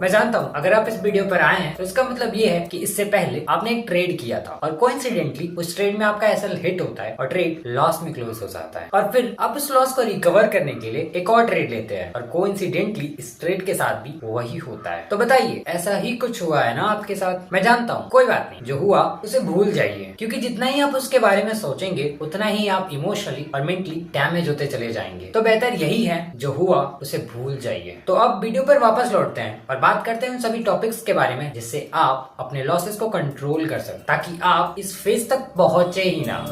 मैं जानता हूँ अगर आप इस वीडियो पर आए हैं तो इसका मतलब ये है कि इससे पहले आपने एक ट्रेड किया था और कोइंसिडेंटली उस ट्रेड में आपका एसएल हिट होता है और ट्रेड लॉस में क्लोज हो जाता है और फिर आप उस लॉस को रिकवर करने के लिए एक और ट्रेड लेते हैं और कोइंसिडेंटली इस ट्रेड के साथ भी वही होता है। तो बताइए ऐसा ही कुछ हुआ है ना आपके साथ? मैं जानता हूँ, कोई बात नहीं, जो हुआ उसे भूल जाइए क्योंकि जितना ही आप उसके बारे में सोचेंगे उतना ही आप इमोशनली और मेंटली डैमेज होते चले जाएंगे। तो बेहतर यही है जो हुआ उसे भूल जाइए। तो अब वीडियो पर वापस लौटते हैं और बात करते हैं उन सभी टॉपिक्स के बारे में जिससे आप अपने लॉसेस को कंट्रोल कर सकते ताकि आप इस फेज तक पहुंचे ही ना।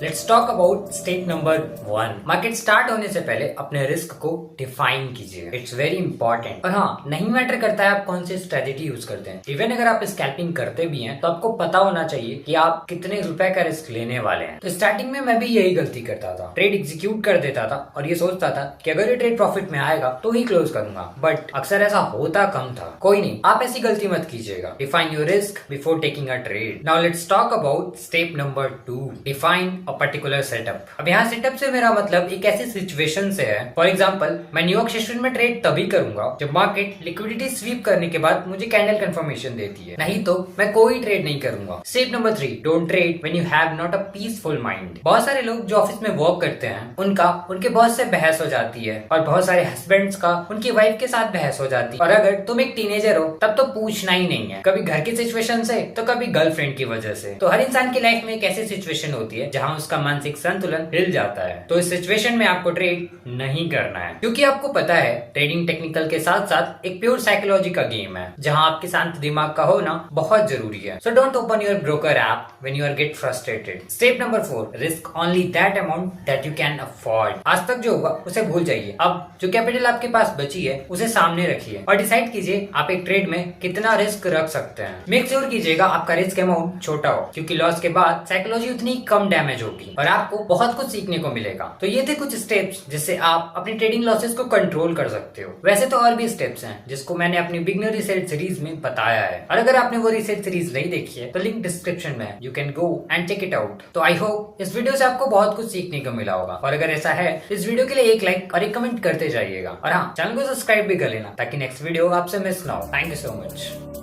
Let's talk about step number 1। Market start होने से पहले अपने रिस्क को डिफाइन कीजिए। It's very important. और हाँ, नहीं मैटर करता है आप कौन सी स्ट्रेटेजी यूज करते हैं। इवन अगर आप स्कैल्पिंग करते भी हैं तो आपको पता होना चाहिए कि आप कितने रुपए का रिस्क लेने वाले हैं। तो स्टार्टिंग में मैं भी यही गलती करता था, ट्रेड एग्जीक्यूट कर देता था और ये सोचता था कि अगर ये ट्रेड प्रॉफिट में आएगा तो ही क्लोज करूंगा, बट अक्सर ऐसा होता कम था। कोई नहीं, आप ऐसी गलती मत कीजिएगा। Define your risk before taking a trade. Now let's talk about step number 2, define particular setup. अब यहाँ सेटअप से मेरा मतलब एक ऐसी सिचुएशन से है। फॉर एग्जांपल, मैं न्यूयॉर्क सेशन में ट्रेड तभी करूंगा जब मार्केट लिक्विडिटी स्वीप करने के बाद मुझे कैंडल कंफर्मेशन देती है, नहीं तो मैं कोई ट्रेड नहीं करूंगा। Step number 3, don't trade when you have not a peaceful mind. बहुत सारे लोग जो ऑफिस में वर्क करते हैं उनके बॉस से बहस हो जाती है और बहुत सारे हस्बैंड्स का उनकी वाइफ के साथ बहस हो जाती है। और अगर तुम एक टीनेजर हो तब तो पूछना ही नहीं है, कभी घर की सिचुएशन से तो कभी गर्लफ्रेंड की वजह से। तो हर इंसान की लाइफ में एक ऐसी सिचुएशन होती है जहाँ उसका मानसिक संतुलन हिल जाता है। तो इस सिचुएशन में आपको ट्रेड नहीं करना है क्योंकि आपको पता है ट्रेडिंग टेक्निकल के साथ साथ एक प्योर साइकोलॉजी का गेम है जहां आपके शांत दिमाग का होना बहुत जरूरी है। So don't open your broker app when you are get frustrated. Step number 4, risk only that amount that you can afford. आज तक जो हुआ उसे भूल जाइए। अब जो कैपिटल आपके पास बची है उसे सामने रखिए और डिसाइड कीजिए आप एक ट्रेड में कितना रिस्क रख सकते हैं। मेक श्योर कीजिएगा आपका रिस्क अमाउंट छोटा हो क्योंकि लॉस के बाद साइकोलॉजी उतनी कम डैमेज होगी और आपको बहुत कुछ सीखने को मिलेगा। तो ये थे कुछ स्टेप्स जिससे आप अपनी ट्रेडिंग लॉसेस को कंट्रोल कर सकते हो। वैसे तो और भी स्टेप्स हैं जिसको मैंने अपनी बिगनर रिसर्च सीरीज में बताया है और अगर आपने वो रिसर्च सीरीज नहीं देखी है तो लिंक डिस्क्रिप्शन में है, you can go and check it out. तो आई होप इस वीडियो से आपको बहुत कुछ सीखने को मिला होगा और अगर ऐसा है इस वीडियो के लिए एक लाइक और एक कमेंट करते जाइएगा और हाँ, चैनल को सब्सक्राइब भी कर लेना ताकि नेक्स्ट वीडियो आपसे मिस ना हो। Thank you so much.